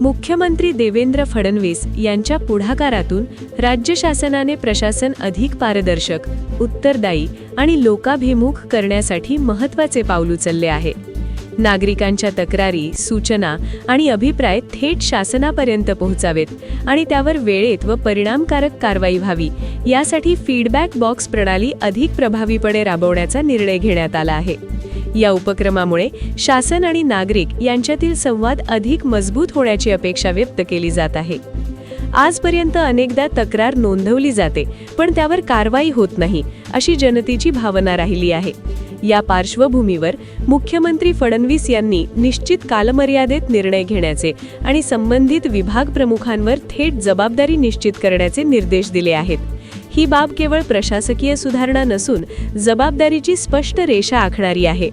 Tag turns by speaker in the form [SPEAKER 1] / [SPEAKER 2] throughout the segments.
[SPEAKER 1] मुख्यमंत्री देवेंद्र फडणवीस यांच्या पुढाकारातून राज्य शासनाने प्रशासन अधिक पारदर्शक, उत्तरदायी आणि लोकाभिमुख करण्यासाठी महत्त्वाचे पाऊल उचलले आहे. नागरिकांच्या तक्रारी, सूचना आणि अभिप्राय थेट शासनापर्यंत पोहोचावेत आणि त्यावर वेळेत व परिणामकारक कारवाई व्हावी यासाठी फीडबॅक बॉक्स प्रणाली अधिक प्रभावीपणे राबवण्याचा निर्णय घेण्यात आला आहे. या उपक्रमामुळे शासन आणि नागरिक यांच्यातील संवाद अधिक मजबूत होण्याची अपेक्षा व्यक्त केली जात आहे. आजपर्यंत अनेकदा तक्रार नोंदवली जाते पण त्यावर कारवाई होत नाही अशी जनतेची भावना राहिली आहे. या पार्श्वभूमीवर मुख्यमंत्री फडणवीस यांनी निश्चित कालमर्यादेत निर्णय घेण्याचे आणि संबंधित विभाग प्रमुखांवर थेट जबाबदारी निश्चित करण्याचे निर्देश दिले आहेत. ही बाब केवळ प्रशासकीय सुधारणा नसून जबाबदारीची स्पष्ट रेषा आखणारी आहे.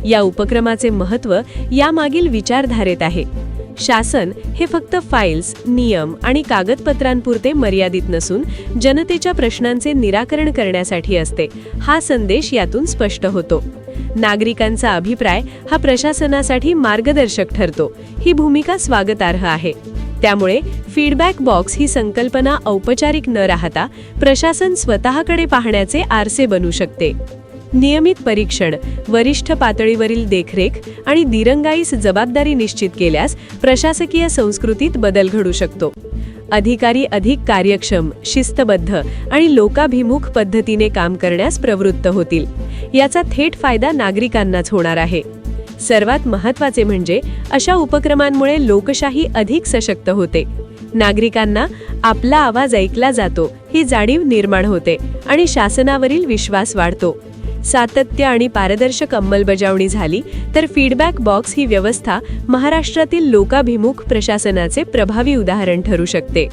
[SPEAKER 1] या उपक्रमाचे महत्त्व यामागील विचारधारेत आहे. शासन हे फक्त फाईल्स, नियम आणि कागदपत्रांपुरते मर्यादित नसून जनतेच्या प्रश्नांचे निराकरण करण्यासाठी असते, हा संदेश यातून स्पष्ट होतो. नागरिकांचा अभिप्राय हा प्रशासनासाठी मार्गदर्शक ठरतो, ही भूमिका स्वागतार्ह आहे. त्यामुळे फीडबॅक बॉक्स ही संकल्पना औपचारिक न राहता प्रशासन स्वतःकडे पाहण्याचे आरसे बनू शकते. नियमित परीक्षण, वरिष्ठ पातळीवरील देखरेख आणि दिरंगाईस जबाबदारी निश्चित केल्यास प्रशासकीय संस्कृतीत बदल घडू शकतो. अधिकारी अधिक कार्यक्षम, शिस्तबद्ध आणि लोकाभिमुख पद्धतीने काम करण्यास प्रवृत्त होतील. याचा थेट फायदा नागरिकांनाच होणार आहे. सर्वात महत्त्वाचे म्हणजे अशा उपक्रमांमुळे लोकशाही अधिक सशक्त होते. नागरिकांना आपला आवाज ऐकला जातो ही जाणीव निर्माण होते आणि शासनावरील विश्वास वाढतो. सातत्य आणि पारदर्शक अंमलबजावणी झाली तर फीडबॅक बॉक्स ही व्यवस्था महाराष्ट्रातील लोकाभिमुख प्रशासनाचे प्रभावी उदाहरण ठरू शकते.